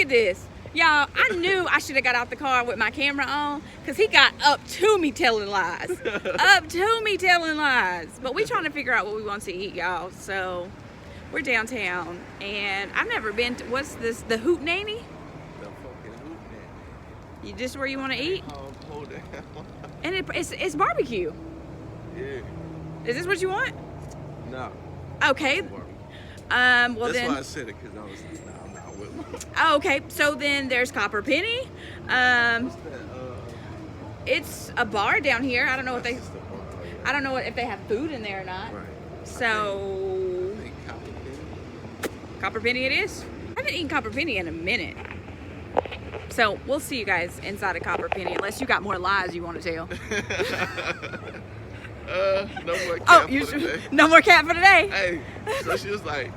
at this. Y'all, I knew I should have got out the car with my camera on because he got up to me telling lies. Up to me telling lies. But we trying to figure out what we want to eat, y'all. So we're downtown and I've never been to, what's this, the Hoot Nanny? The fucking Hoot Nanny. You just where you want to eat? Hold down. And it's barbecue. Yeah. Is this what you want? No. Okay. Well That's then. why I said it, because I was like, nah, I'm not with me. Oh, okay. So then there's Copper Penny. What's that? It's a bar down here. I don't know if they. That's the bar, yeah. I don't know if they have food in there or not. Right. So I think Copper Penny. Copper Penny it is. I haven't eaten Copper Penny in a minute. So we'll see you guys inside of Copper Penny, unless you got more lies you want to tell. No more cat for the day. No more cat for today. Hey, so she was like,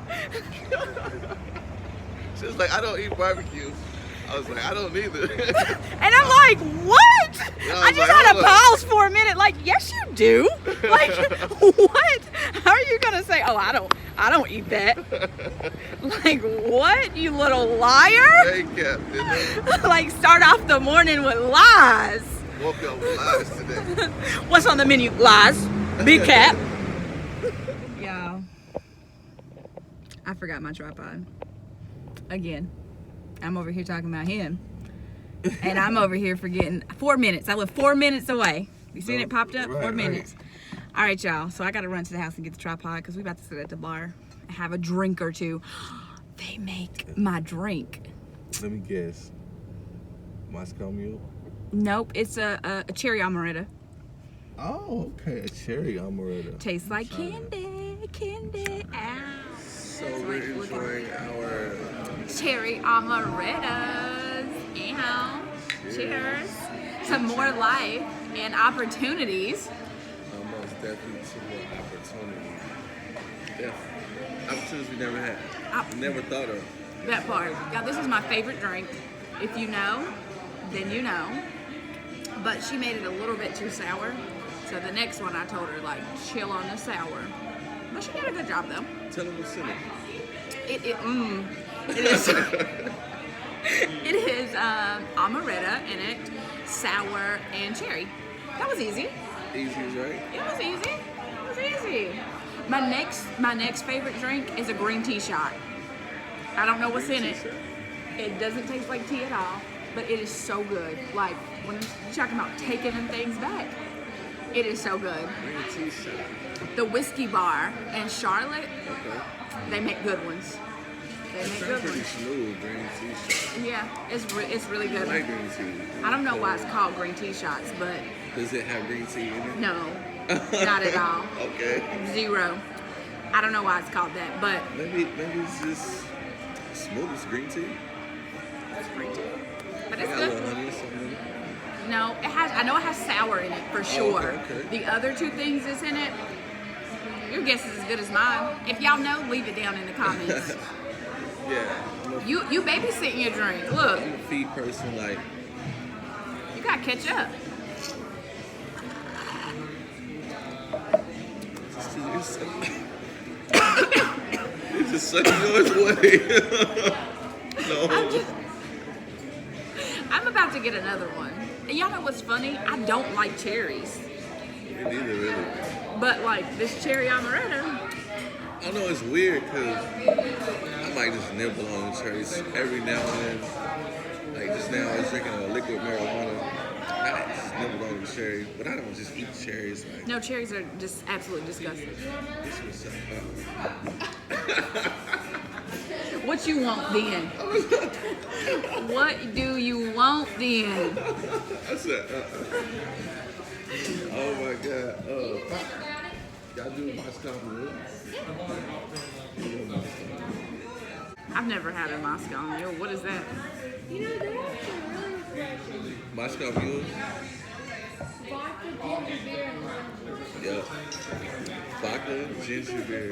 I don't eat barbecue. I was like, I don't either. And I'm like, what? I just had to pause for a minute. Like, yes, you do. Like, what? How are you gonna say? Oh, I don't eat that. Like, what? You little liar! Hey, Captain. Like, start off the morning with lies. Woke up with lies today. What's on the menu? Lies. Big cat. Y'all, I forgot my tripod. Again. I'm over here talking about him. And I'm over here forgetting 4 minutes. I live 4 minutes away. You seen it popped up? Right, 4 minutes. All right, y'all. So I got to run to the house and get the tripod because we about to sit at the bar and have a drink or two. They make my drink. Let me guess. Moscow Mule? Nope, it's a cherry amaretto. Oh, okay. A cherry amaretto. Tastes like candy, candy. Ow. So we're enjoying our Cherry amarettos. Ow. Cheers to more life and opportunities. most definitely to more opportunity. Definitely. Opportunities we never had. Never thought of. That part. Yeah, this is my favorite drink. If you know, then you know. But she made it a little bit too sour. So the next one I told her, like, chill on the sour. But she did a good job, though. Tell them what's in it. It is it is amaretto in it, sour and cherry. That was easy. Easy, right? It was easy. It was easy. My next favorite drink is a green tea shot. I don't know what's in it. It doesn't taste like tea at all, but it is so good. Like when you're talking about taking them things back, it is so good. Green tea shot. The Whiskey Bar in Charlotte, Okay. they make good ones. They make good Pretty ones. smooth green tea shot. Yeah, it's really I good. like green tea. I don't know why it's called green tea shots, but Does it have green tea in it? no, not at all. Okay. Zero. I don't know why it's called that, but Maybe it's just smooth as green tea. it's green tea. But Got it's a little good. honey or something. No, it has. I know it has sour in it for sure. okay. The other two things that's in it, your guess is as good as mine. If y'all know, leave it down in the comments. Yeah. You babysitting your drink. Look, I'm a feed person, like, you gotta catch up. it's just sucking yours away. No. I'm about to get another one. And y'all know what's funny? I don't like cherries. Me neither, really. But like this cherry amaretto, I know it's weird because I might just nibble on cherries every now and then. Like just now, I was drinking a liquid marijuana. I just nibbled on the cherry, but I don't just eat cherries. Like, no, cherries are just absolutely disgusting. this was so What you want then? What do you want then? I said, oh my God. Y'all do Moscow Mule? I've never had a Moscow Mule. What is that? You know, they're actually really refreshing. Moscow Mule? Vodka, ginger beer, and lime. Yep. Vodka, ginger beer,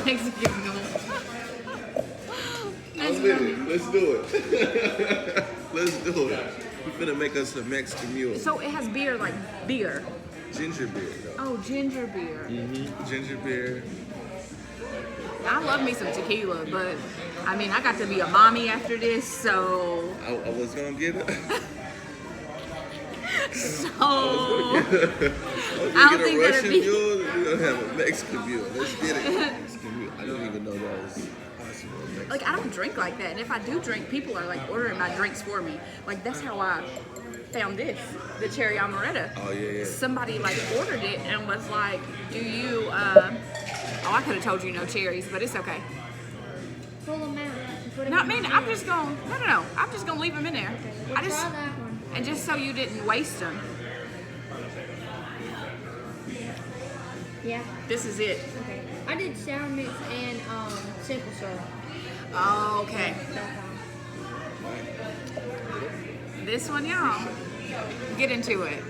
Mexican Mule. I'm with it. Let's do it. Let's do it. We're gonna make us a Mexican Mule. So it has beer like beer. ginger beer though. Oh, ginger beer. Ginger beer. I love me some tequila, but I mean, I got to be a mommy after this, so. I was gonna get it. So. I was I gonna don't get think a that'd Russian be- mule. We're gonna have a Mexican mule. Let's get it. Mexican mule. I didn't even know that was possible. Mexican. Like, I don't drink like that, and if I do drink, people are like ordering my drinks for me. Like, that's how I found this, the cherry amaretto. Oh yeah. Somebody like ordered it and was like, "Do you?" Oh, I could have told you no cherries, but it's okay. Pull them out. and put 'em Not in me. the I'm fridge. just going. No. I'm just gonna leave them in there. We'll I just try that one. and just so you didn't waste them. Yeah. This is it. Okay. I did sour mix and simple syrup. Oh, okay. That time. This one, y'all. Get into it.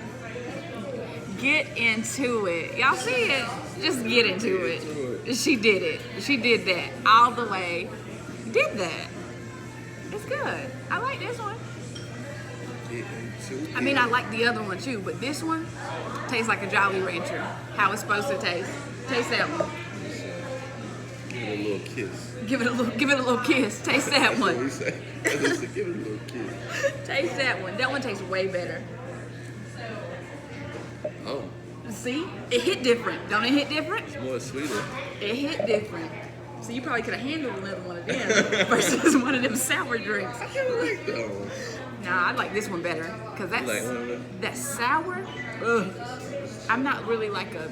Get into it. Y'all see it? Just get into it. She did it. She did that all the way. Did that. It's good. I like this one. I mean, I like the other one too, but this one tastes like a Jolly Rancher. How it's supposed to taste. Taste that one. Give it a little kiss. Give it a little kiss. Taste that That's what we one. say. Give it a little kiss. Taste that one. That one tastes way better. Oh, See? It hit different. Don't it hit different? it's more sweeter. It hit different. So you probably could have handled another one of them versus one of them sour drinks. I kind of like that one. Nah, I like this one better because that's like one of them? that sour. Ugh. I'm not really like a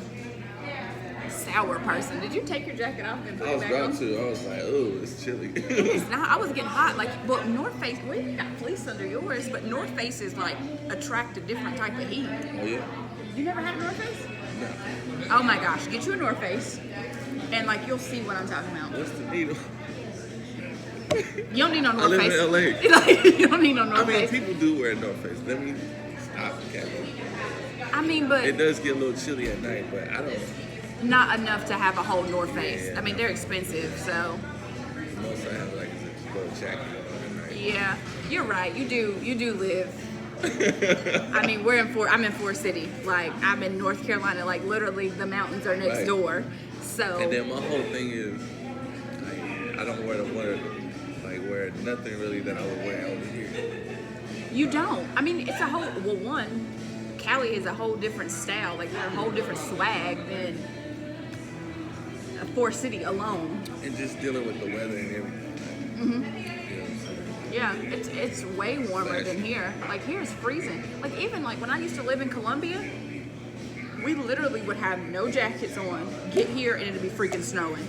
sour person. Did you take your jacket off and put I it was back about on? to. I was like, oh, it's chilly. It's not. I was getting hot. Like, well, North Face. Well, you got fleece under yours, but North Face is like attract a different type of heat. Oh yeah. You never had a North Face? No. Oh my gosh, get you a North Face, and like you'll see what I'm talking about. What's the needle? You don't need no I North live Face. in LA. You don't need no North I mean, Face. people do wear North Face. Let me stop, Kevin. I mean, but It does get a little chilly at night, but I don't. not enough to have a whole North Face. Yeah. I mean, they're expensive, so Most I have like is a little jacket on at night. yeah, you're right. You do live. I mean, I'm in Forest City. Like, I'm in North Carolina. Like, literally, the mountains are next Right. door. So And then my whole thing is, like, I don't wear wear nothing really that I would wear over here. you don't. I mean, it's a whole. Well, one, Cali is a whole different style. Like, they're a whole different swag than Forest City alone. And just dealing with the weather and everything. You know what I'm saying? Yeah, it's way warmer than here. Like, here it's freezing. Like, even like when I used to live in Columbia, we literally would have no jackets on, get here, and it'd be freaking snowing.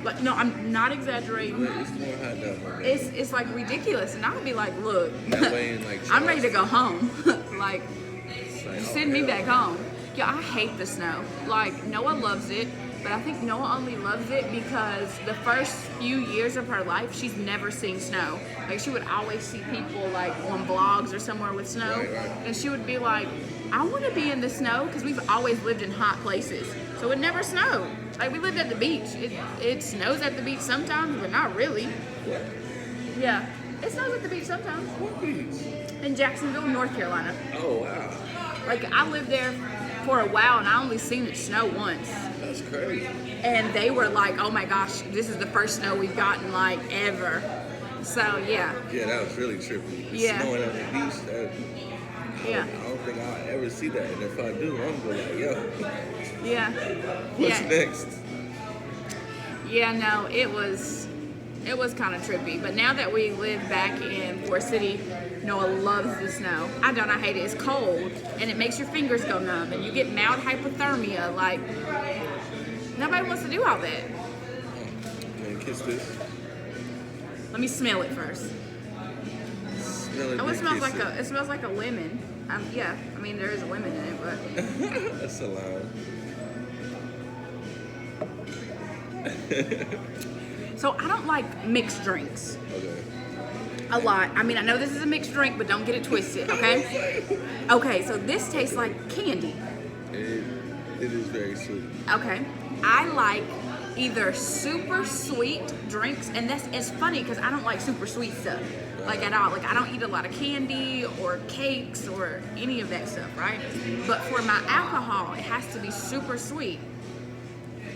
Like, no, I'm not exaggerating. But it's more hot down over there. It's like ridiculous, and I would be like, look, That way in, like, I'm ready to go home. Like, It's like, send oh, me hell. back home. Yeah, I hate the snow. Like, Noah loves it, but I think Noah only loves it because the first few years of her life, she's never seen snow. Like, she would always see people, like, on blogs or somewhere with snow, Right. and she would be like, I want to be in the snow because we've always lived in hot places. So it never snowed. Like, we lived at the beach. It snows at the beach sometimes, but not really. What? Yeah, it snows at the beach sometimes. What beach? In Jacksonville, North Carolina. Oh, wow. Like, I lived there for a while, and I only seen it snow once. That's crazy. And they were like, oh my gosh, this is the first snow we've gotten, like, ever. So, yeah. Yeah, that was really trippy. It's Yeah. snowing at the beach. Yeah. I don't think I'll ever see that. And if I do, I'm gonna be like, yo, Yeah. what's Yeah. next? Yeah, no, it was kind of trippy. But now that we live back in Forest City, Noah loves the snow. I don't. I hate it. It's cold, and it makes your fingers go numb, and you get mild hypothermia. Like, nobody wants to do all that. Can you kiss this? Let me smell it first. Smell it, Oh, it then smells kiss like it smells like a lemon. Yeah, I mean there is a lemon in it, but That's allowed. so I don't like mixed drinks Okay. a lot. I mean, I know this is a mixed drink, but don't get it twisted, okay? Okay, so this tastes like candy. It It is very sweet. Okay. I like either super sweet drinks, and it's funny because I don't like super sweet stuff, like at all. Like I don't eat a lot of candy or cakes or any of that stuff, right? But for my alcohol, it has to be super sweet.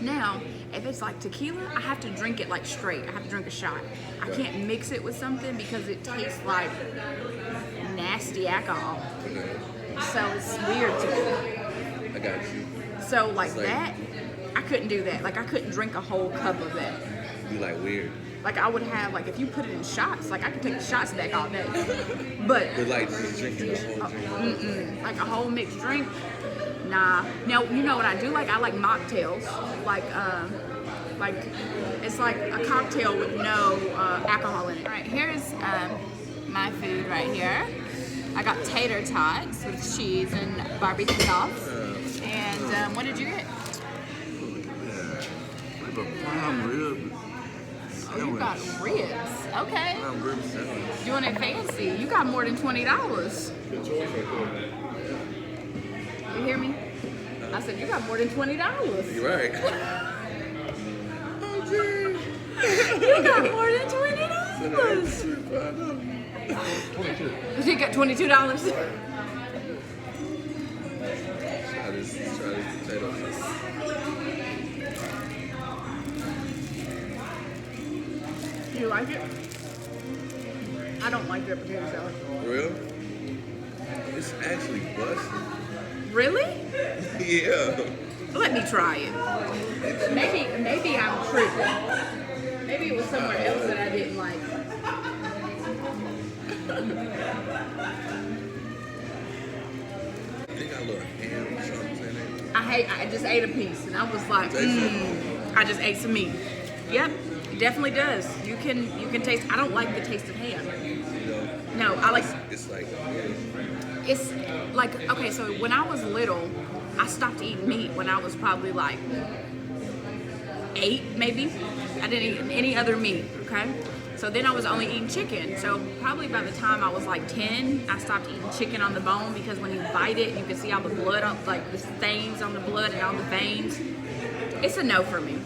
Now, if it's like tequila, I have to drink it like straight. I have to drink a shot. I can't mix it with something because it tastes like nasty alcohol. So it's weird to me. I got you. So like that, I couldn't do that. Like I couldn't drink a whole cup of that. You like weird. Like I would have, like if you put it in shots, like I could take the shots back all day. But like just drinking the whole drink. like a whole mixed drink, nah. Now you know what I do like? I like mocktails. Like it's like a cocktail with no alcohol in it. All right, here's my food right here. I got tater tots with cheese and barbecue sauce. And what did you get? A prime rib. Oh, you got ribs. Okay. Prime rib sandwich. Doing it fancy. You got more than $20. You hear me? I said you got more than $20. You're right. Oh, geez. You got more than $20. You got $22. Try this potato. Do you like it? I don't like their potato salad. For real? It's actually busted. Really? Yeah. Let me try it. Maybe I'm tripping. Maybe it was somewhere else that I didn't like. They got a little ham or something in it. I just ate a piece and I was like, I just ate some meat. Yep, it definitely does. You can taste. I don't like the taste of ham. No, I like. It's like. It's like, okay, so when I was little, I stopped eating meat when I was probably like 8, maybe. I didn't eat any other meat, okay? So then I was only eating chicken. So probably by the time I was like 10, I stopped eating chicken on the bone because when you bite it, you can see all the blood, like the stains on the blood and all the veins. It's a no for me.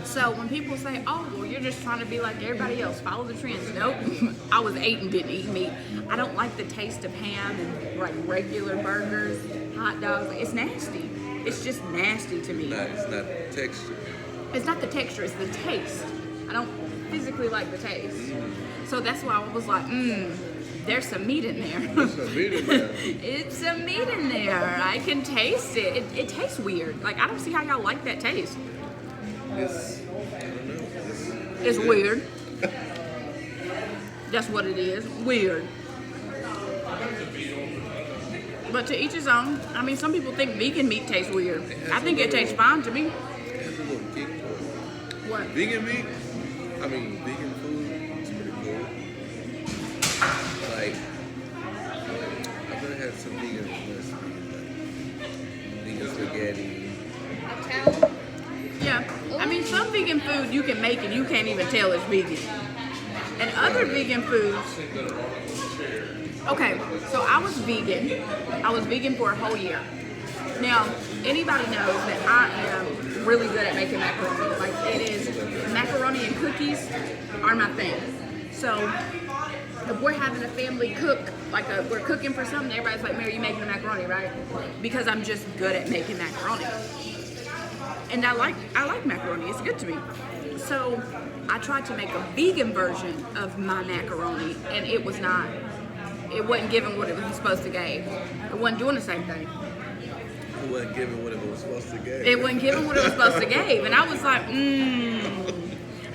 So when people say, oh, well, you're just trying to be like everybody else, follow the trends. Nope. I was 8 and didn't eat meat. I don't like the taste of ham and like regular burgers, hot dogs. It's nasty. It's just nasty to me. It's not the texture. It's not the texture, it's the taste. I don't physically like the taste. So that's why I was like, there's some meat in there. There's some meat in there. It's some meat in there. I can taste it. It tastes weird. Like, I don't see how y'all like that taste. I don't know. It's weird. That's what it is. Weird. But to each his own. I mean, some people think vegan meat tastes weird. I think it tastes fine to me. It has a little kick to it. What? Vegan meat? I mean, vegan food is pretty cool. Like, I've never had some vegan recipes, like vegan spaghetti. Yeah. I mean, some vegan food you can make and you can't even tell it's vegan. And other vegan foods. Okay, so I was vegan. I was vegan for a whole year. Now, anybody knows that I am really good at making macaroni. Like, it is, macaroni and cookies are my thing. So, if we're having a family cook, like we're cooking for something, everybody's like, Mary, you making a macaroni, right? Because I'm just good at making macaroni. And I like macaroni, it's good to me. So, I tried to make a vegan version of my macaroni, and it wasn't giving what it was supposed to give. It wasn't doing the same thing. It wasn't giving what it was supposed to give. It wasn't giving what it was supposed to give. And I was like,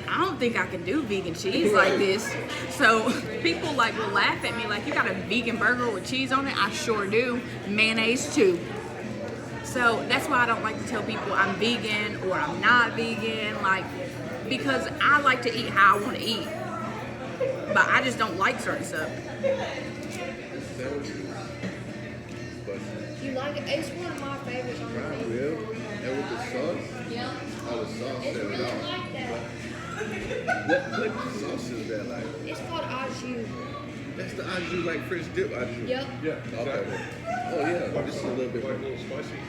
I don't think I can do vegan cheese like this. So people like will laugh at me like, you got a vegan burger with cheese on it? I sure do. Mayonnaise too. So that's why I don't like to tell people I'm vegan or I'm not vegan, like, because I like to eat how I want to eat. But I just don't like certain stuff. You like it? It's one of my favorites on the Prime thing. rib, and with the sauce, Yeah. all the sauce It's set really it off. like that. What sauce is that like? It's called au jus. That's the au jus, like French dip au jus. Yep. Yeah, Okay. Oh yeah, this is a little bit Like a more. little spicy.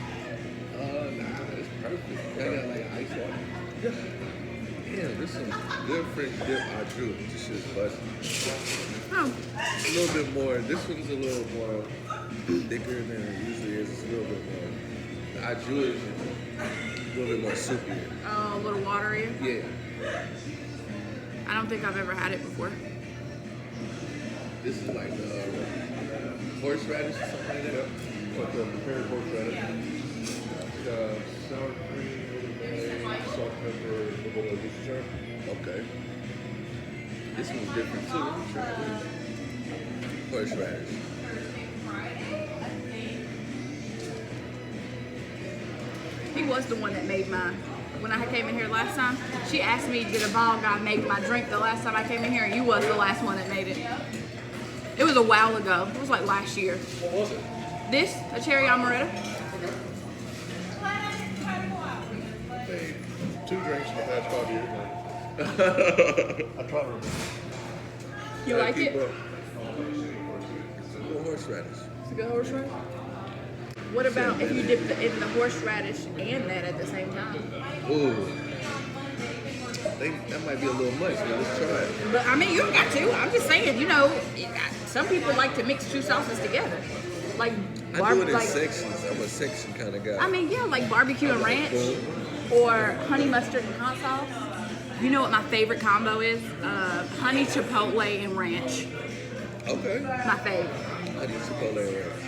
Damn, this is some good French dip I drew. This shit's busted. Oh, It's a little bit more. This one's a little more thicker than it usually is. It's a little bit more. I drew it a little bit more soupier. a little watery. Yeah. I don't think I've ever had it before. This is like horseradish or something like that. Like a prepared horseradish. Sour cream, salt, pepper, a little bit of Worcestershire. Okay. This one's different too. Let me try this. Horseradish. He was the one that made my. When I came in here last time, she asked me, did a ball guy make my drink the last time I came in here? And you was the last one that made it. It was a while ago. It was like last year. What was it? This, a cherry amaretto. Made 2 drinks in the past 5 years. I try to remember. You like it? It's a little horseradish. It's a good horseradish. What about if you dip in the horseradish and that at the same time? Ooh. That might be a little much, but let's try it. But I mean, you don't got to. I'm just saying, you know, some people like to mix 2 sauces together. Like, I do it in sections. I'm a section kind of guy. I mean, yeah, like barbecue and ranch or honey mustard and hot sauce. You know what my favorite combo is? Honey chipotle and ranch. Okay. My favorite. I do chipotle ranch.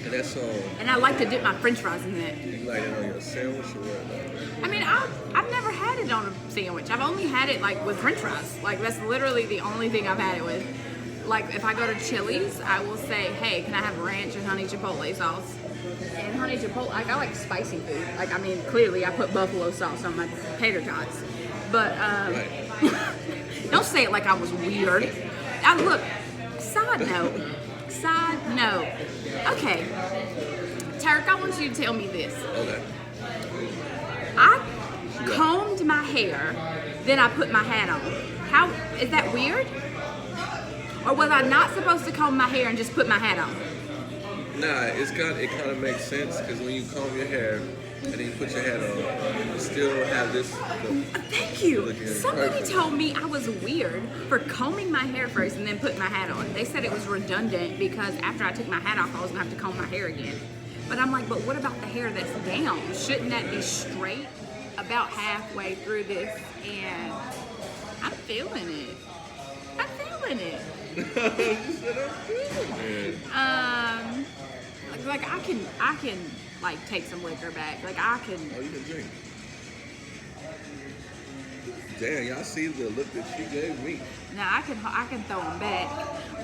And that's And I like to dip my french fries in that. you like it on your sandwich or what? I mean, I've never had it on a sandwich. I've only had it like with french fries. Like that's literally the only thing I've had it with. Like if I go to Chili's, I will say, hey, can I have ranch and honey chipotle sauce? And honey chipotle, like I like spicy food. Like I mean, clearly I put buffalo sauce on my tater tots. But don't say it like I was weird. Look, side note. Okay, Turk, I want you to tell me this. Okay. I combed my hair, then I put my hat on. How is that weird? Or was I not supposed to comb my hair and just put my hat on? Nah, it kind of makes sense because when you comb your hair and then you put your hat on, you still have this. Thank you. Looking Somebody perfect. told me I was weird for combing my hair first and then putting my hat on. They said it was redundant because after I took my hat off, I was gonna have to comb my hair again. But I'm like, but what about the hair that's down? Shouldn't that be straight about halfway through this? And I'm feeling it. Like I can like take some liquor back. Like I can. Oh, you can drink. Damn, y'all see the look that she gave me. Now I can throw them back,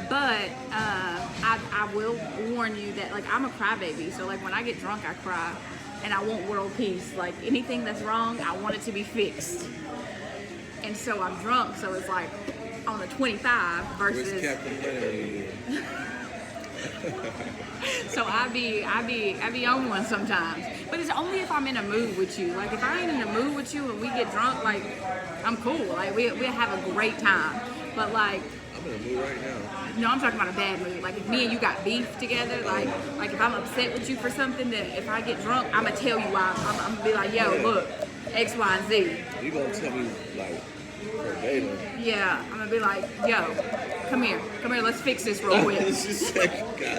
but I will warn you that like I'm a crybaby. So like when I get drunk, I cry, and I want world peace. Like anything that's wrong, I want it to be fixed. And so I'm drunk. So it's like on a 25 versus. Where's Captain Planet? So I be on one sometimes, but it's only if I'm in a mood with you. Like if I ain't in a mood with you and we get drunk, like I'm cool. Like we have a great time. But like I'm in a mood right now. no, I'm talking about a bad mood. Like if me and you got beef together, like if I'm upset with you for something, that if I get drunk, I'ma tell you why. I'm gonna be like, yo, look, X, Y, and Z. You gonna tell me like verbatim? Yeah, I'm gonna be like, yo, come here, let's fix this real quick.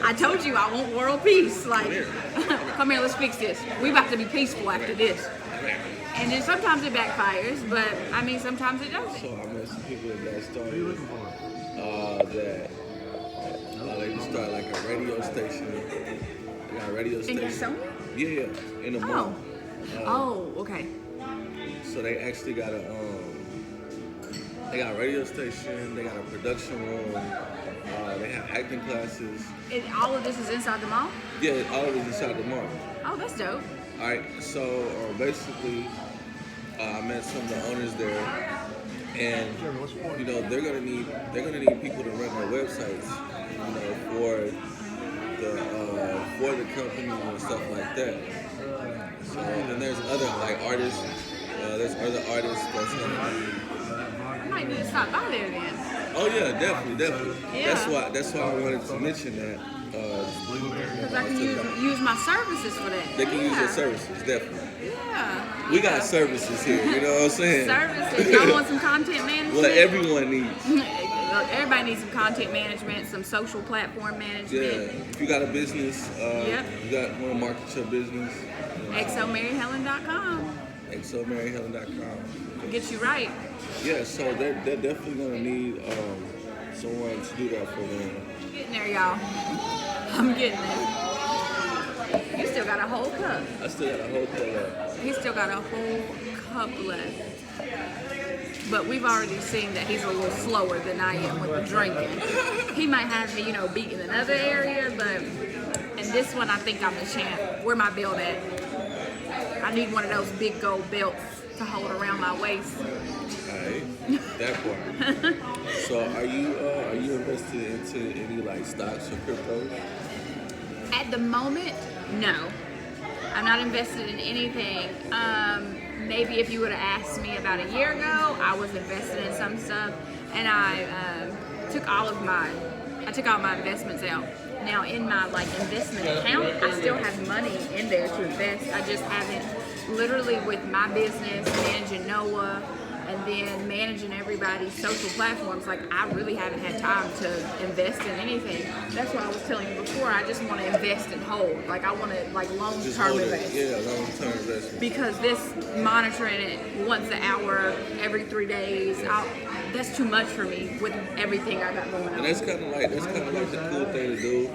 I told you I want world peace. Like, come here, let's fix this. We about to be peaceful after this. And then sometimes it backfires, but I mean sometimes it doesn't. So I met some people that started they just started like a radio station. They got a radio In station. Sonia? Yeah, in the mall. Oh, okay. So they actually got they got a radio station, they got a production room, they have acting classes. And all of this is inside the mall? Yeah, all of it inside the mall. Oh, that's dope. Alright, so basically I met some of the owners there, and you know they're gonna need people to run their websites, you know, for the company and stuff like that. So then there's other like artists, there's other artists that's gonna. I might need to stop by there then. Oh yeah, definitely. Yeah. That's why I wanted to mention that Because I can use my services for that. They can use your services, definitely. Yeah. We got services here, you know what I'm saying? Services. Y'all want some content management? What everyone needs. Everybody needs some content management, some social platform management. Yeah. If you got a business, Yep. you want to market your business. Xomaryhelen.com. Xomaryhelen.com. Get you right. Yeah, so they're definitely going to need someone to do that for them. Getting there, y'all. I'm getting there. You still got a whole cup. I still got a whole cup left. He's still got a whole cup left. But we've already seen that he's a little slower than I am with the drinking. He might have me, beat in another area, but in this one, I think I'm the champ. Where my belt at? I need one of those big gold belts to hold around my waist. Alright, that part. So, are you invested into any like stocks or cryptos? At the moment, no. I'm not invested in anything. Maybe if you would have asked me about a year ago, I was invested in some stuff, and I took all my investments out. Now in my investment account, I still have money in there to invest. I just haven't, literally with my business, managing Noah, and then managing everybody's social platforms, I really haven't had time to invest in anything. That's what I was telling you before. I just want to invest and hold. I want to long-term invest. Yeah, long-term investment. Because this monitoring it once an hour, every 3 days, that's too much for me with everything I got going on. And that's kind of like the cool thing to do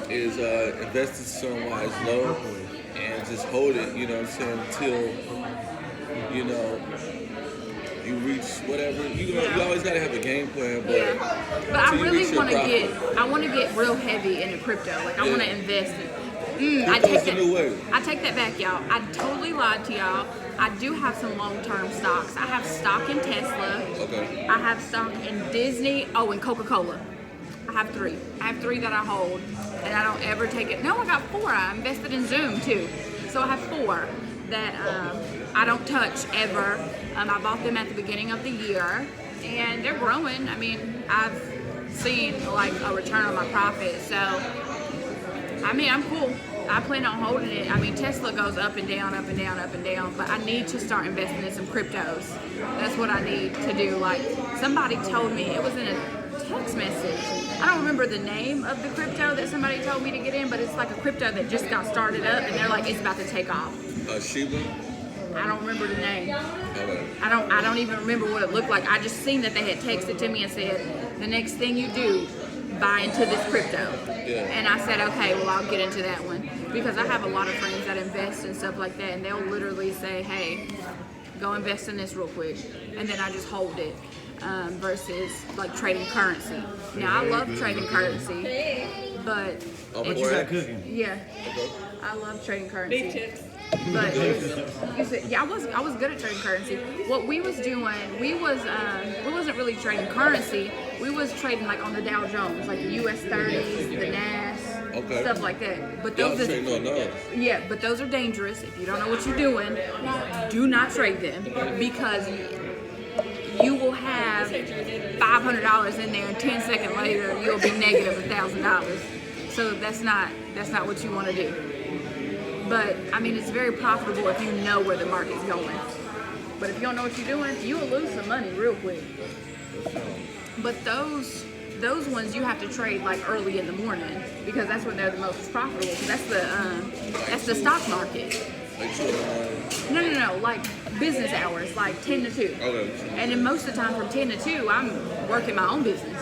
is invest in some wise low and just hold it. You know what I'm saying, until you reach whatever. You always gotta have a game plan, but I really want to get real heavy into crypto. I want to invest in. I take that back, y'all. I totally lied to y'all. I do have some long-term stocks. I have stock in Tesla. Okay. I have stock in Disney. Oh, and Coca-Cola. I have 3. I have 3 that I hold, and I don't ever take it. No, I got 4. I invested in Zoom too, so I have 4 that I don't touch ever. I bought them at the beginning of the year, and they're growing. I mean, I've seen a return on my profit, so I'm cool. I plan on holding it. I mean, Tesla goes up and down, up and down, up and down, but I need to start investing in some cryptos. That's what I need to do. Somebody told me, it was in a text message. I don't remember the name of the crypto that somebody told me to get in, but it's a crypto that just got started up, and they're it's about to take off. Shiba? I don't remember the name. Okay. I don't even remember what it looked like. I just seen that they had texted to me and said, the next thing you do, buy into this crypto. Yeah. And I said, okay, well, I'll get into that one. Because I have a lot of friends that invest and stuff like that, and they'll literally say, hey, go invest in this real quick. And then I just hold it versus trading currency. Now, I love trading currency, but... What you got cooking? Yeah. Okay. I love trading currency. But I was good at trading currency. What we was doing, we wasn't really trading currency. We was trading on the Dow Jones, the US 30s, the NAS, stuff like that. But those but those are dangerous. If you don't know what you're doing, do not trade them, because you will have $500 in there, and 10 seconds later you'll be negative $1,000. So that's not what you want to do. But it's very profitable if you know where the market's going. But if you don't know what you're doing, you will lose some money real quick. But those ones you have to trade early in the morning, because that's when they're the most profitable. That's the stock market. No, business hours, 10 to 2. Okay. And then most of the time from 10 to 2, I'm working my own business.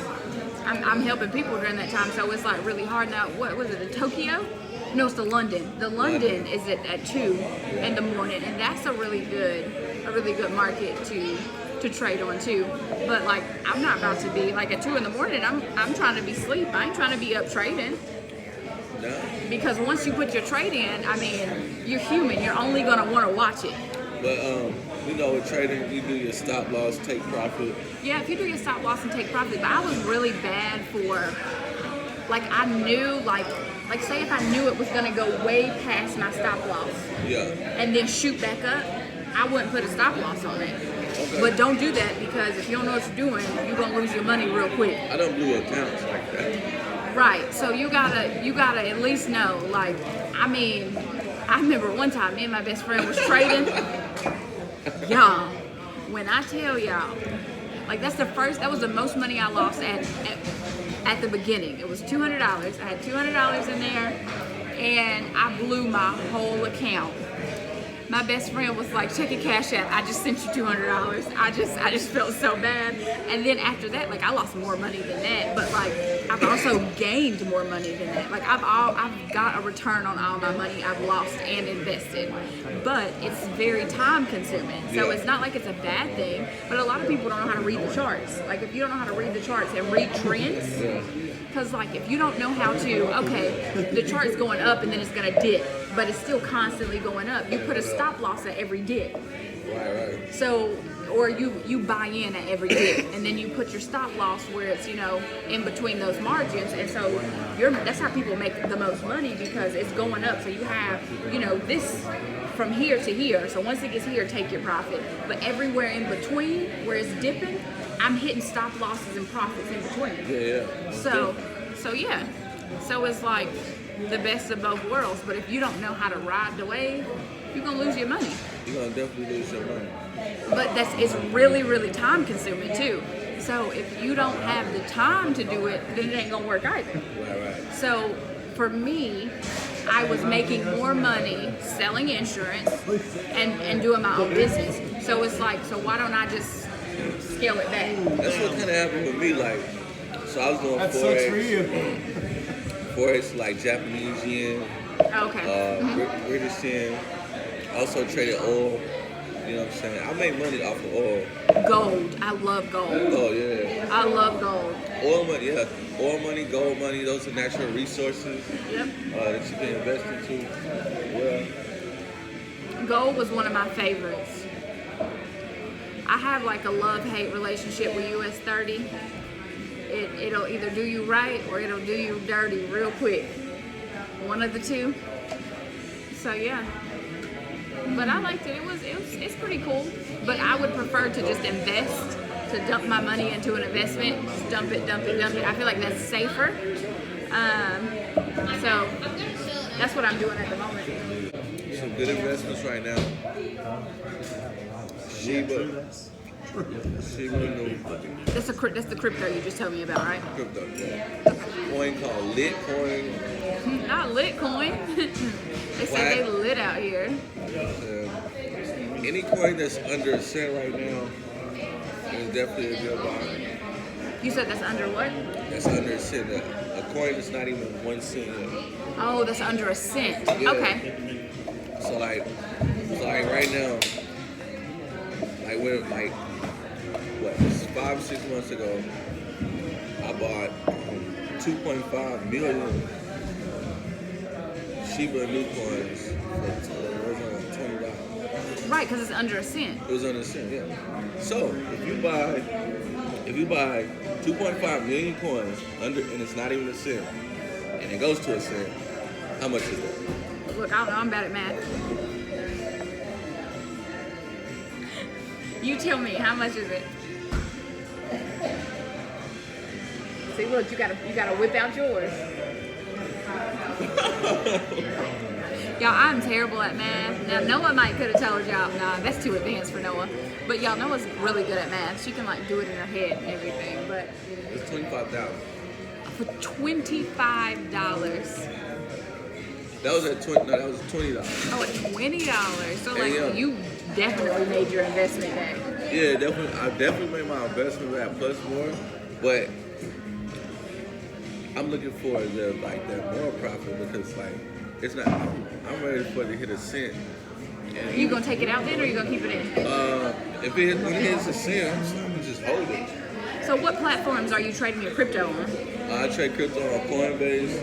I'm helping people during that time, so it's really hard. Now, what was it, in Tokyo? No, it's the London. The London is at 2 in the morning, and that's a really good market to trade on too. But I'm not about to be at 2 in the morning. I'm trying to be asleep. I ain't trying to be up trading. No. Because once you put your trade in, you're human. You're only gonna want to watch it. But with trading, you do your stop loss, take profit. Yeah, if you do your stop loss and take profit. But I was really bad for, I knew, say if I knew it was going to go way past my stop loss. Yeah. And then shoot back up, I wouldn't put a stop loss on it. Okay. But don't do that, because if you don't know what you're doing, you're going to lose your money real quick. I don't do accounts like that. Right. So you gotta at least know. Like, I mean, I remember one time me and my best friend was trading. Y'all, when I tell y'all, like that was the most money I lost at the beginning. It was $200. I had $200 in there, and I blew my whole account. My best friend was like, check your cash app. I just sent you $200. I just felt so bad. And then after that, like I lost more money than that, but like I've also gained more money than that. Like I've got a return on all my money I've lost and invested. But it's very time consuming. So it's not like it's a bad thing, but a lot of people don't know how to read the charts. Like if you don't know how to read the charts and read trends, because like if you don't know how to, okay, the chart's going up and then it's gonna dip, but it's still constantly going up. You put a stop loss at every dip. Right. So, or you buy in at every dip, and then you put your stop loss where it's, you know, in between those margins, and so that's how people make the most money, because it's going up. So you have, you know, this from here to here. So once it gets here, take your profit. But everywhere in between where it's dipping, I'm hitting stop losses and profits in between. Yeah. So yeah. So it's like the best of both worlds. But if you don't know how to ride the wave, you're gonna lose your money. You're gonna definitely lose your money. But it's really, really time consuming too. So if you don't have the time to do it, then it ain't gonna work either. Right. So for me, I was making more money selling insurance and doing my own business. So it's like, so why don't I just scale it back? That's what kind of happened with me. Like, so I was doing That Forex. sucks for you. Forex, like Japanese yen, Okay. British yen. Also traded oil. You know what I'm saying? I make money off of oil. Gold. I love gold. Oh yeah. I love gold. Oil money, yeah. Oil money, gold money. Those are natural resources Yep. that you can invest into. Yeah. Gold was one of my favorites. I have like a love-hate relationship with US 30. It'll either do you right or it'll do you dirty real quick. One of the two. So yeah. But I liked it. It's pretty cool. But I would prefer to just invest, to dump my money into an investment, just dump it. I feel like that's safer. So that's what I'm doing at the moment. Some good investments right now. Shiba. That's the crypto you just told me about, right? Crypto, yeah. Coin called Litecoin. Not Litcoin. They say they lit out here. Any coin that's under a cent right now is definitely a good buy. You said that's under what? That's under a cent. A coin that's not even 1 cent yet. Oh, that's under a cent. Yeah. Okay. So like right now, what 5-6 months ago, I bought 2.5 million Shiba Inu coins for $20. Right, because it's under a cent. It was under a cent, yeah. So if you buy 2.5 million coins and it's not even a cent, and it goes to a cent, how much is that? Look, I don't know. I'm bad at math. You tell me, how much is it? See, look, you gotta whip out yours. Y'all, I'm terrible at math. Now, Noah might could have told y'all, nah, that's too advanced for Noah. But y'all, Noah's really good at math. She can like do it in her head and everything. But It's $25,000. for $25. That was at $20. No, that was $20. Oh, at $20. So like, Yeah. you definitely made your investment back. Yeah, definitely. I definitely made my investment back plus more, but I'm looking for that more profit because like it's not. I'm ready for it to hit a cent. And You gonna take it out then, or you gonna keep it in? when it hits a cent, I'm gonna just hold it. So what platforms are you trading your crypto on? I trade crypto on Coinbase,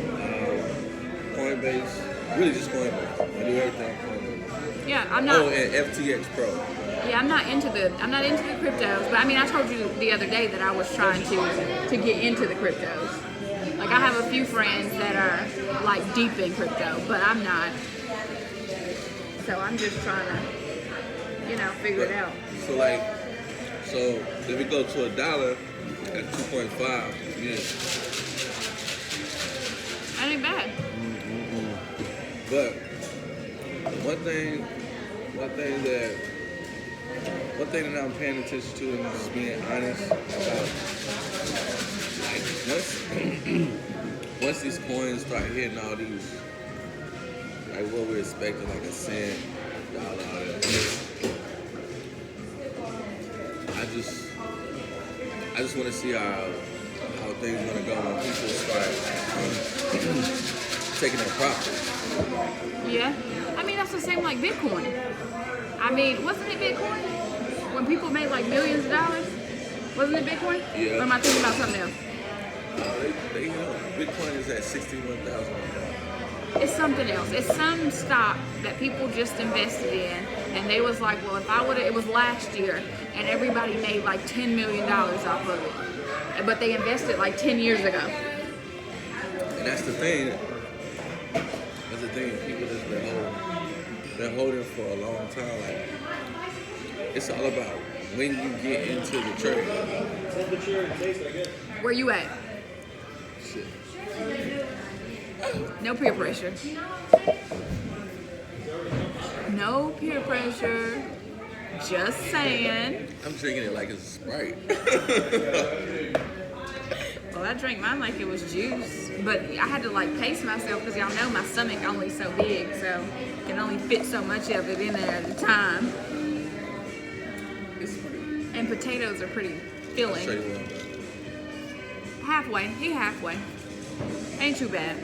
really just Coinbase. I do everything on Coinbase. Yeah, I'm not. Oh, and FTX Pro. Yeah, I'm not into the cryptos. But I mean, I told you the other day that I was trying to get into the cryptos. Like I have a few friends that are like deep in crypto, but I'm not. So I'm just trying to, figure it out. So if we go to $1 at 2.5, yeah. ain't bad. But one thing that I'm paying attention to and just being honest about, like once these coins start hitting all these, like what we're expecting, like a cent, dollar, all that, I just want to see how things are gonna go when people start taking their profit. Yeah. I mean, that's the same like Bitcoin. I mean, wasn't it Bitcoin? When people made like millions of dollars? Wasn't it Bitcoin? Yeah. Or am I thinking about something else? They Bitcoin is at 61,000. It's something else. It's some stock that people just invested in, and they was like, well, if I would have, it was last year, and everybody made like $10 million off of it. But they invested like 10 years ago. And that's the thing. People that's been holding for a long time. Like, it's all about when you get into the trade. Where you at? Shit. No peer pressure. No peer pressure. Just saying. I'm drinking it like it's a Sprite. Well, I drank mine like it was juice, but I had to like pace myself because y'all know my stomach only so big, so can only fit so much of it in there at a time. It's pretty. And potatoes are pretty I'll filling. show you one. Halfway. He halfway. Ain't too bad.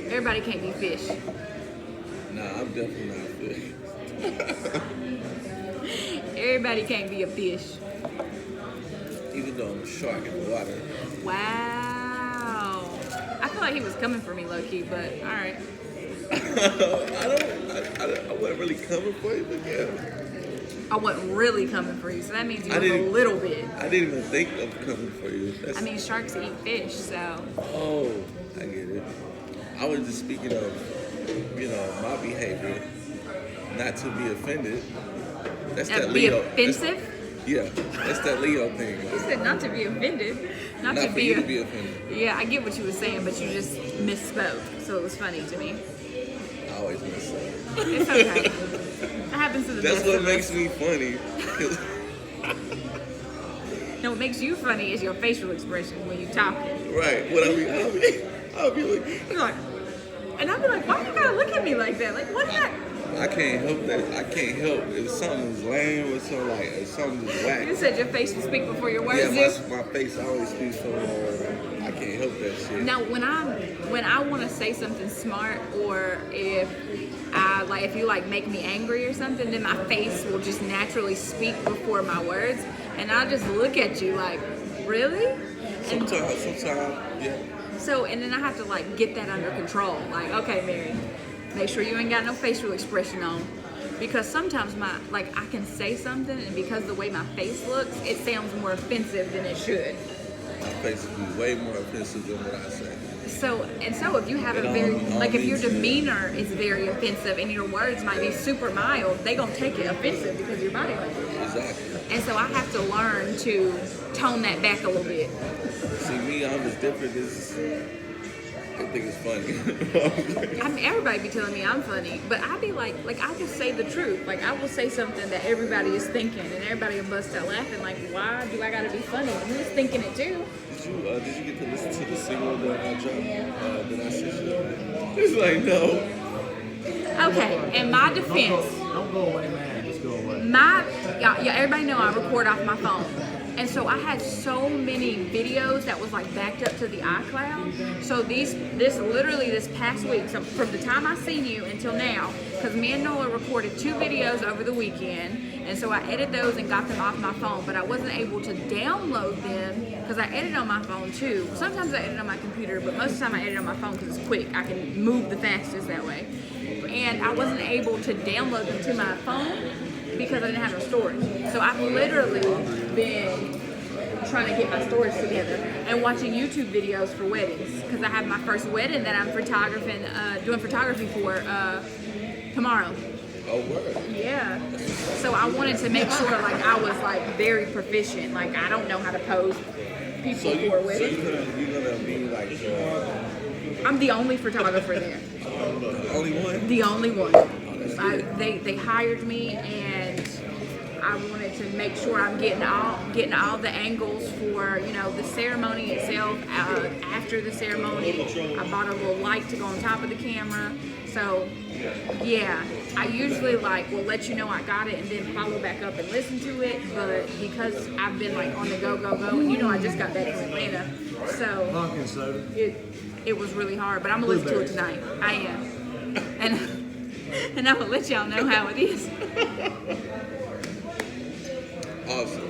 Everybody can't be fish. Nah, I'm definitely not fish. Everybody can't be a fish. Even though I'm a shark in the water. Wow. I feel like he was coming for me low key, but all right. I wasn't really coming for you, but yeah. I wasn't really coming for you, so that means you I was a didn't- little bit. I didn't even think of coming for you. I mean, sharks eat fish, so. Oh, I get it. I was just speaking of, my behavior, not to be offended. That's that Be Leo. offensive? That's that Leo thing. You said not to be offended. Not Not to for be you to be offended. Yeah, I get what you were saying, but you just misspoke, so it was funny to me. I always mess up. It's okay. That happens to the That's best what of makes us. me funny. 'Cause No, what makes you funny is your facial expression when you talk. right. What I'll be like, You're like, and I'll be like, why you gotta look at me like that? Like, what is that? I can't help that. I can't help if something's lame or something if something's whack. You said your face will speak before your words Yeah, do. my face always speaks for I can't help that shit. Now, when I want to say something smart, or if you make me angry or something, then my face will just naturally speak before my words, and I'll just look at you like, really? And Sometimes, yeah. so, and then I have to get that under control. Like, okay, Mary, make sure you ain't got no facial expression on. Because sometimes I can say something, and because the way my face looks, it sounds more offensive than it should. My face will be way more offensive than what I say. So if you have a very, if your demeanor is very offensive and your words might be super mild, they gonna take it offensive because your body language. Exactly. And so I have to learn to tone that back a little bit. See, me, I'm just different. I think it's funny. I mean, everybody be telling me I'm funny, but I be like I just say the truth. Like, I will say something that everybody is thinking, and everybody will bust out laughing. Like, why do I gotta be funny? I'm just thinking it too. Did you get to listen to the single that I dropped? That I sent you? It's like, no. Okay, in my defense, Don't go away, man. Just go away. everybody know I record off my phone. And so I had so many videos that was backed up to the iCloud. So this past week, so from the time I seen you until now, because me and Noah recorded 2 videos over the weekend, and so I edited those and got them off my phone, but I wasn't able to download them because I edit on my phone too. Sometimes I edit on my computer, but most of the time I edit on my phone because it's quick. I can move the fastest that way. And I wasn't able to download them to my phone because I didn't have no storage. So I've literally been trying to get my storage together and watching YouTube videos for weddings, because I have my first wedding that I'm doing photography for tomorrow. Oh, word. Yeah. So I wanted to make sure I was very proficient. I don't know how to pose people So for weddings. you're gonna be I'm the only photographer there. Only one? The only one. That's good. They hired me, and I wanted to make sure I'm getting all the angles for the ceremony itself. After the ceremony, I bought a little light to go on top of the camera. So yeah, I usually will let you know I got it and then follow back up and listen to it. But because I've been on the go, and I just got back from Atlanta, so Pumpkin soda. it was really hard. But I'm gonna listen to it tonight. I am, and I'm gonna let y'all know how it is. Awesome.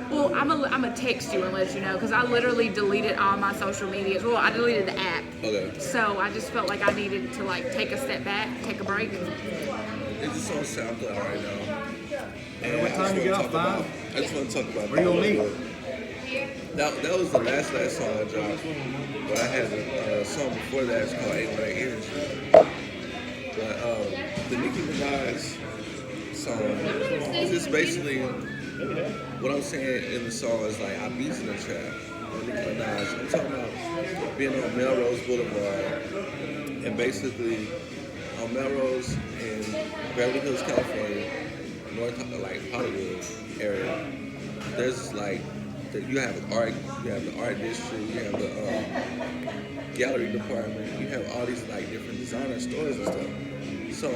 Well, I'm gonna text you and let you know because I literally deleted all my social medias. Well, I deleted the app. Okay. So I just felt like I needed to take a step back, take a break. It's just on SoundCloud right now. And What time you get off? 5? I just want to talk about Where you gonna meet? That was the last song I dropped. But I had a song before that. It's called 8 Energy. But the Nicki Minaj song is just basically what I'm saying in the song is I beat in the trap. Nicki Minaj. I'm talking about being on Melrose Boulevard and basically on Melrose in Beverly Hills, California, North Hollywood area. There's you have art, you have the art district, you have the gallery department, you have all these different designer stores and stuff. So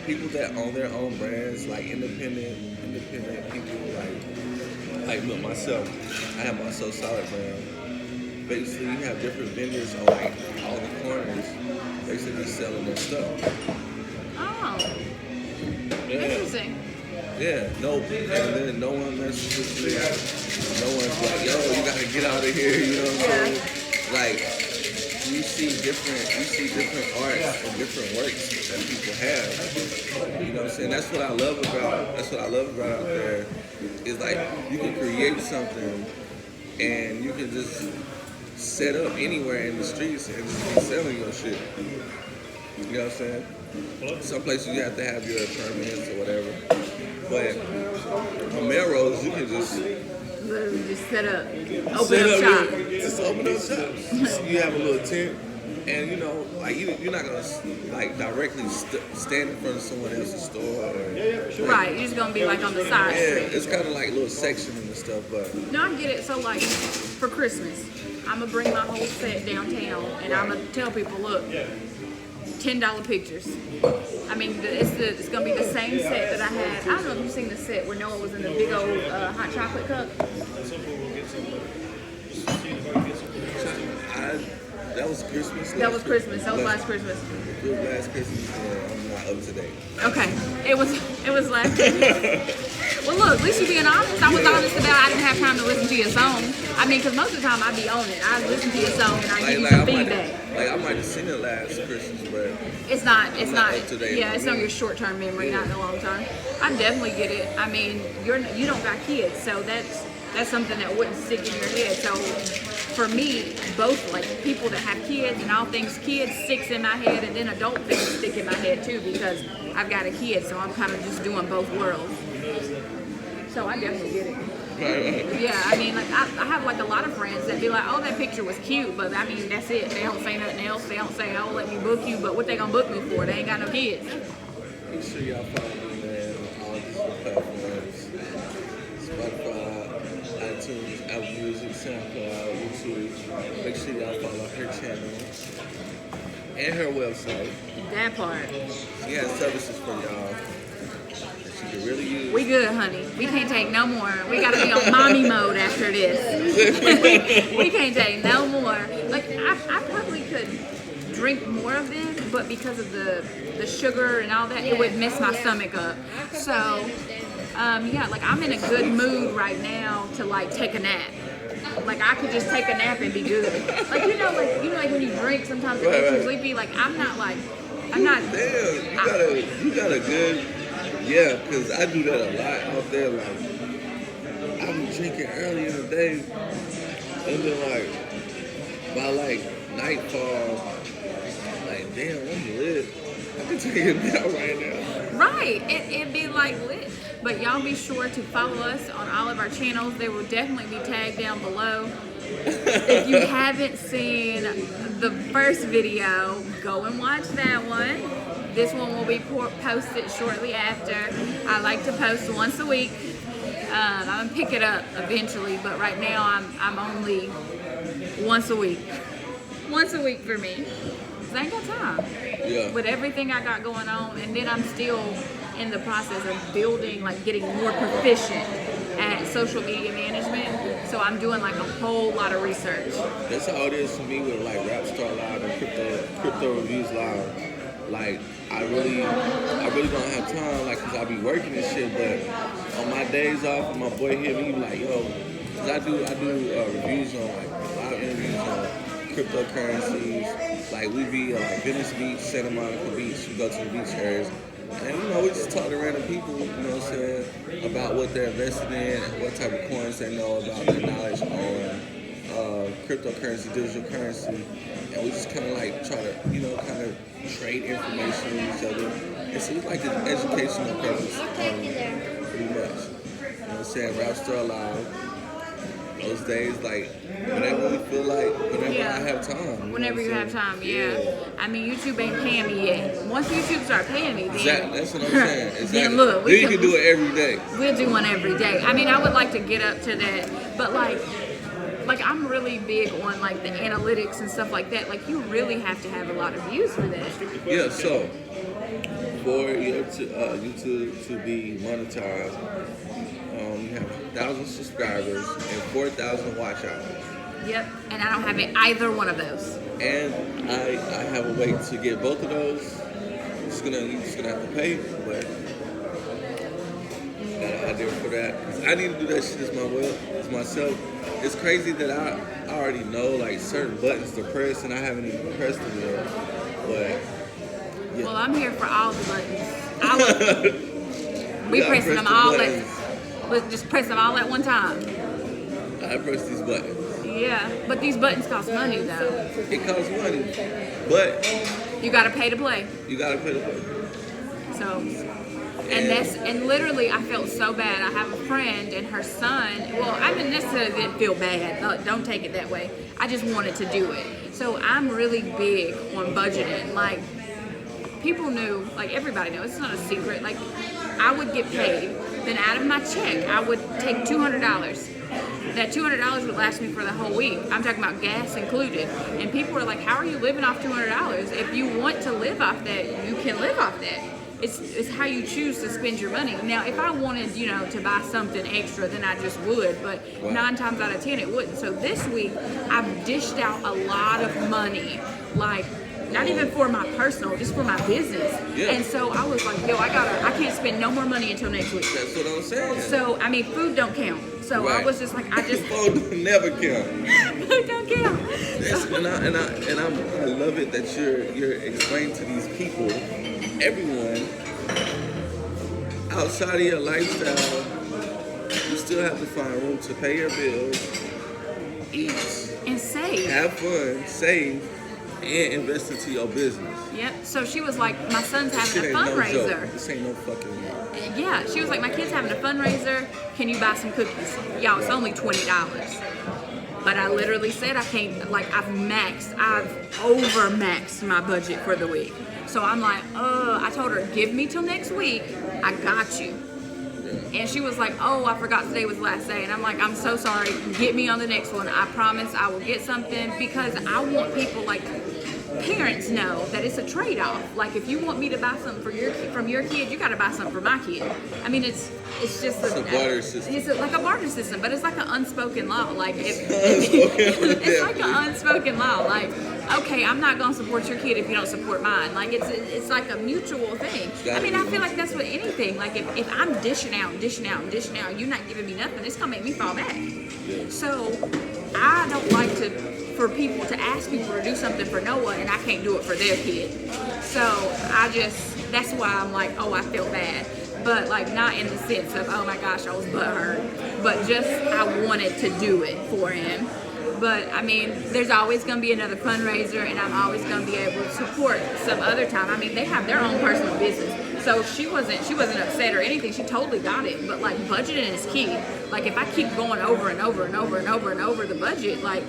people that own their own brands, independent people, like myself, I have my So Solid brand. Basically, you have different vendors on all the corners, basically selling their stuff. Oh, Yeah. interesting. Yeah, and then no one messes with you. No one's like, yo, you gotta get out of here, you know what I'm saying? You see different arts and different works that people have. You know what I'm saying? That's what I love about out there. Is you can create something and you can just set up anywhere in the streets and just be selling your shit. You know what I'm saying? Some places you have to have your permits or whatever. But on Melrose, you can just Literally just set up, open up shop. Just open up shop. You have a little tent, and you're not gonna directly stand in front of someone else's store. Right, you're just gonna be on the side Yeah, street. it's kind of little section and stuff, but No, I get it. So for Christmas, I'm gonna bring my whole set downtown, and I'm gonna tell people, look, $10 pictures. I mean, it's gonna be the same set that I had. I don't know if you've seen the set where Noah was in the big old hot chocolate cup. that was Christmas. That was Christmas. That was last Christmas. It was last Christmas. I'm not up to date. Okay, it was last Christmas. Well, look, at least you being honest. I was honest about I didn't have time to listen to your song. I mean, because most of the time I be on it. I listen to your song and I give you some feedback. I might have seen it last Christmas, but It's not up to date. yeah, it's on your short-term memory, not in the long-term. I definitely get it. I mean, you don't got kids, so that's something that wouldn't stick in your head. So for me, both people that have kids and all things kids sticks in my head, and then adult things stick in my head too because I've got a kid, so I'm kind of just doing both worlds. So I definitely get it. Right. Yeah, I mean, I have a lot of friends that be like, oh, that picture was cute, but I mean, that's it. They don't say nothing else. They don't say, oh, let me book you, but what they gonna book me for? They ain't got no kids. Make sure y'all follow me, man, on all these platforms. Spotify, iTunes, Apple Music, SoundCloud, YouTube. Make sure y'all follow her channel and her website. That part. She has services for y'all that she can really use. We good, honey. We can't take no more. We gotta be on mommy mode after this. we can't take no more. I probably could drink more of this, but because of the sugar and all that, it would mess my stomach up. So, I'm in a good mood right now to take a nap. I could just take a nap and be good. When you drink, sometimes it makes you sleepy. I'm not. Damn, you got a good, because I do that a lot out there. I be drinking early in the day, and then by nightfall, damn, I'm lit. I can take a nap right now. Right, it'd be lit. But y'all be sure to follow us on all of our channels. They will definitely be tagged down below. If you haven't seen the first video, go and watch that one. This one will be posted shortly after. I like to post once a week. I'm gonna pick it up eventually, but right now I'm only once a week. Once a week for me. 'Cause I ain't got time. Yeah. With everything I got going on, and then I'm still in the process of building, like getting more proficient at social media management. So I'm doing like a whole lot of research. That's how it is for me with like Rapstar Live and Crypto Reviews Live. Like I really don't have time, like, cause I be working and shit. But on my days off, my boy hit me, he be like, yo, cause I do reviews on like live interviews on cryptocurrencies. Like we be like Venice Beach, Santa Monica Beach. We go to the beach areas, and we just talk to random people. You know what I'm saying, about what they're invested in, what type of coins they know about, their knowledge on cryptocurrency, digital currency, and we just kind of like try to kind of trade information with each other. And so it's like an educational purpose, pretty much. You know what I'm saying? Rapstar Live. Those days, like, whenever we feel like, whenever I have time. Whenever you have time, yeah. I mean, YouTube ain't paying me yet. Once YouTube start paying me, then... Exactly, that's what I'm saying. Exactly. Then look, then you can do it every day. We'll do one every day. I mean, I would like to get up to that, but like I'm really big on like the analytics and stuff like that. Like, you really have to have a lot of views for that. Yeah, so for your YouTube to be monetized, you have 1,000 subscribers and 4,000 watch hours. Yep, and I don't have either one of those. And I have a way to get both of those. You're just gonna have to pay, but got an idea for that. I need to do that shit as myself. It's crazy that I already know like certain buttons to press, and I haven't even pressed them yet. But yeah. Well, I'm here for all the buttons. We pressing them all let's just press them all at one time. I press these buttons. Yeah, but these buttons cost money though. It costs money, but you gotta pay to play. You gotta pay to play. So, and literally, I felt so bad. I have a friend and her son. Well, I didn't necessarily feel bad. Don't take it that way. I just wanted to do it. So I'm really big on budgeting. Like, people knew, like everybody knows. It's not a secret. Like, I would get paid. Then out of my check, I would take $200. That $200 would last me for the whole week. I'm talking about gas included. And people are like, how are you living off $200? If you want to live off that, you can live off that. It's how you choose to spend your money. Now, if I wanted, to buy something extra, then I just would. But 9 times out of 10, it wouldn't. So this week, I've dished out a lot of money. Like, not even for my personal, just for my business. Yeah. And so I was like, I can't spend no more money until next week. That's what I'm saying. So, I mean, food don't count. So I was just like, food never count. Food don't count. And I love it that you're explaining to these people, everyone, outside of your lifestyle, you still have to find room to pay your bills, eat, and save, have fun, save, and invest into your business. Yep. So she was like, my son's having a fundraiser. This ain't no fucking joke. Yeah, she was like, my kid's having a fundraiser. Can you buy some cookies? Y'all, it's only $20. But I literally said I can't, like, I've over-maxed my budget for the week. So I'm like, I told her, give me till next week. I got you. And she was like, oh, I forgot today was the last day. And I'm like, I'm so sorry. Get me on the next one. I promise I will get something, because I want people, like, parents know that it's a trade-off. Like, if you want me to buy something from your kid, you got to buy something for my kid. I mean, it's just a barter system. It's like a barter system, but it's like an unspoken law. Like, it's like an unspoken law. Like, okay, I'm not gonna support your kid if you don't support mine. Like, it's like a mutual thing. I mean, I feel like that's with anything. Like, if I'm dishing out, you're not giving me nothing, it's gonna make me fall back. So I don't like for people to ask people to do something for Noah and I can't do it for their kid. So that's why I'm like, oh, I feel bad. But, like, not in the sense of, oh my gosh, I was butthurt, but just I wanted to do it for him. But, I mean, there's always going to be another fundraiser, and I'm always going to be able to support some other time. I mean, they have their own personal business. So she wasn't upset or anything. She totally got it. But like budgeting is key. Like if I keep going over and over and over and over and over the budget, like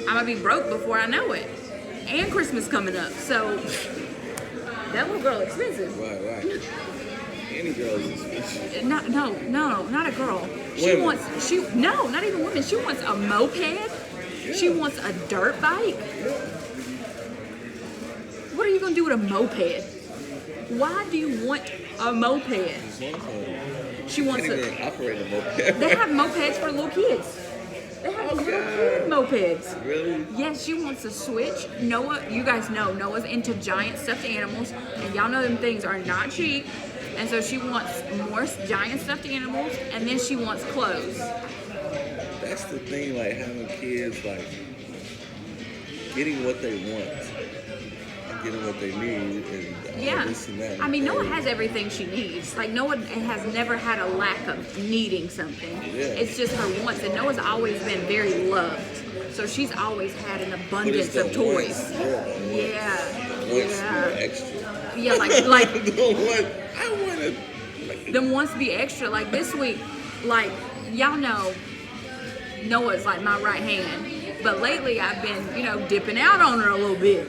I'm gonna be broke before I know it. And Christmas coming up, so that little girl expensive. Right. Any girl is expensive. Not a girl. Women. Not even women. She wants a moped. Yeah. She wants a dirt bike. What are you gonna do with a moped? Why do you want a moped? She wants Can't a. even operate a moped. They have mopeds for little kids. They have little kid mopeds. Really? Yes, she wants a Switch. Noah, you guys know Noah's into giant stuffed animals, and y'all know them things are not cheap. And so she wants more giant stuffed animals, and then she wants clothes. That's the thing, like having kids, like getting what they want, and getting what they need, and Yeah. this and that. I mean, Noah has everything she needs. Like, Noah has never had a lack of needing something. Yeah. It's just her wants. And Noah's always been very loved. So she's always had an But it's abundance the of toys. wants. Yeah. Wants Yeah. more extra. Yeah, like I wanted. Like, them wants to be extra. Like this week, like, y'all know Noah's like my right hand. But lately I've been, dipping out on her a little bit.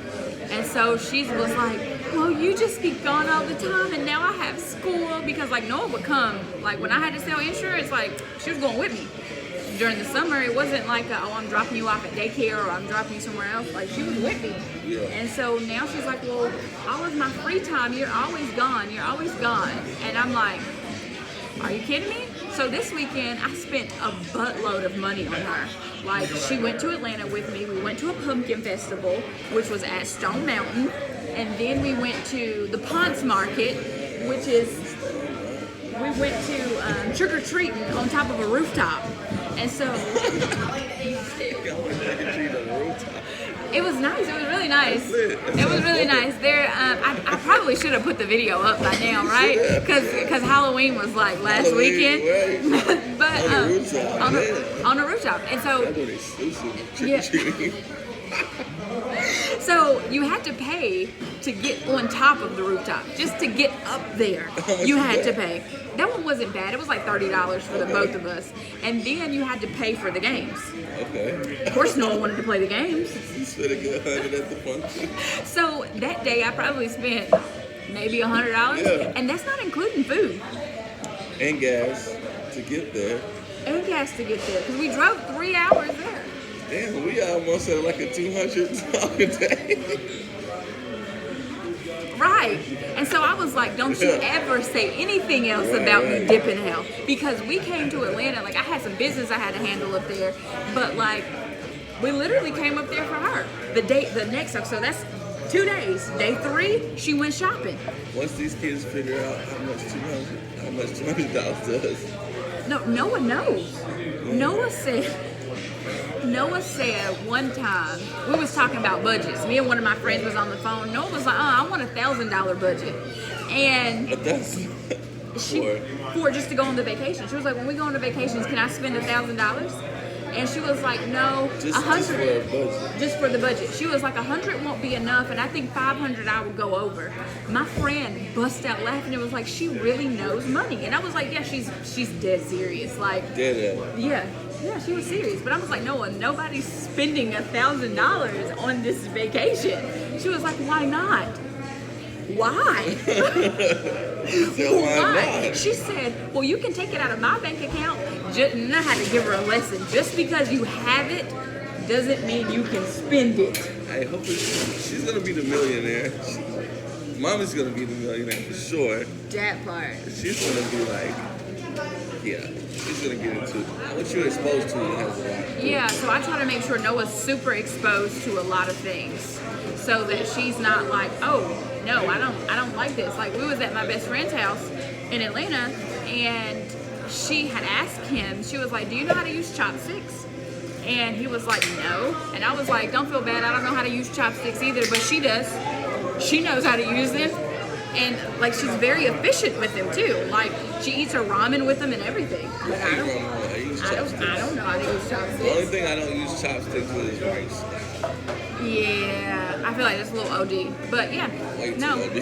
And so she was like, well, you just be gone all the time, and now I have school. Because, like, Noah would come, like, when I had to sell insurance, like, she was going with me. During the summer, it wasn't like, I'm dropping you off at daycare or I'm dropping you somewhere else. Like, she was with me. Yeah. And so now she's like, well, all of my free time, you're always gone. You're always gone. And I'm like, are you kidding me? So this weekend, I spent a buttload of money on her. Like, she went to Atlanta with me. We went to a pumpkin festival, which was at Stone Mountain. And then we went to the Ponce Market, which is, we went to trick-or-treating on top of a rooftop. And so, it was nice. It was really nice. It was really nice. There, I probably should have put the video up by now, right? Because Halloween was like last weekend. But on a rooftop. And so, yeah. So you had to pay to get on top of the rooftop, just to get up there. You had to pay. That one wasn't bad. It was like $30 for the both of us, and then you had to pay for the games. Okay. Of course, no one wanted to play the games. You spent a good $100 at the function. So that day, I probably spent maybe $100, Yeah. and that's not including food And gas to get there. and gas to get there because we drove 3 hours there. Damn, we almost at like a $200 day. Right. And so I was like, don't you ever say anything else about me dipping out. Because we came to Atlanta, like I had some business I had to handle up there. But like, we literally came up there for her. The next, so that's 2 days. Day 3, she went shopping. Once these kids figure out how much $200 does. No one knows. Noah said one time, we was talking about budgets. Me and one of my friends was on the phone. Noah was like, I want $1,000 budget. And But that's for just to go on the vacation. She was like, when we go on the vacations, can I spend $1,000? And she was like, no, just 100 for a budget. just for the budget. She was like, 100 won't be enough, and I think 500 I would go over. My friend bust out laughing. It was like, she really knows money. And I was like, yeah, she's dead serious. Like, Dead at. yeah, she was serious. But I was like, nobody's spending $1,000 on this vacation. She was like, why not? Why? So why not? She said, well, you can take it out of my bank account. And I had to give her a lesson. Just because you have it doesn't mean you can spend it. Hey, hopefully she's gonna be the millionaire. Mommy's gonna be the millionaire for sure. That part. She's gonna be like, yeah, she's gonna get into what you're exposed to has a lot. Yeah, so I try to make sure Noah's super exposed to a lot of things, so that she's not like, oh no, I don't like this. Like, we was at my best friend's house in Atlanta, and she had asked him, she was like, do you know how to use chopsticks? And he was like, no. And I was like, don't feel bad, I don't know how to use chopsticks either, but she does. She knows how to use them. And like, she's very efficient with them too. Like, she eats her ramen with them and everything. But I don't know how to use chopsticks. The only thing I don't use chopsticks with is rice. Yeah, I feel like that's a little OD. But yeah, Way too no. OD.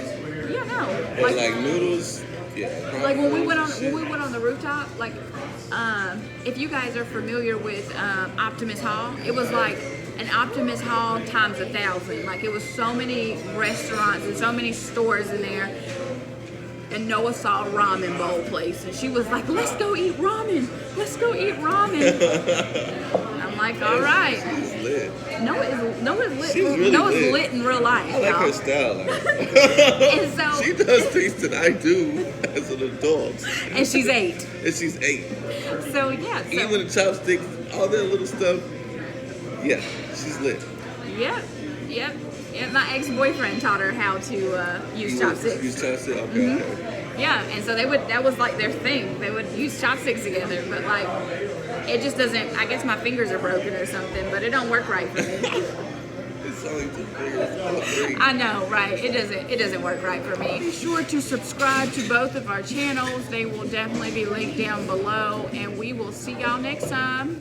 Yeah, know. But like noodles, yeah. Like when we went on shit. the rooftop, like if you guys are familiar with Optimus Hall, it was like an Optimus Hall times 1,000. Like it was so many restaurants and so many stores in there. And Noah saw a ramen bowl place, and she was like, "Let's go eat ramen. Let's go eat ramen." I'm like, "All right." She's lit. Noah's lit. She's really Noah's lit. lit in real life. I like y'all. her style. And so, She does things that I do as an adult. and she's 8. And she's 8. So yeah. So, Even the chopsticks, all that little stuff. Yeah, she's lit. Yep. My ex-boyfriend taught her how to use chopsticks. Use chopsticks? Okay, okay. Yeah, and so that was like their thing. They would use chopsticks together, but like, it just doesn't, I guess my fingers are broken or something, but it don't work right for me. It's only 2 fingers. I know, right? It doesn't work right for me. Be sure to subscribe to both of our channels. They will definitely be linked down below, and we will see y'all next time.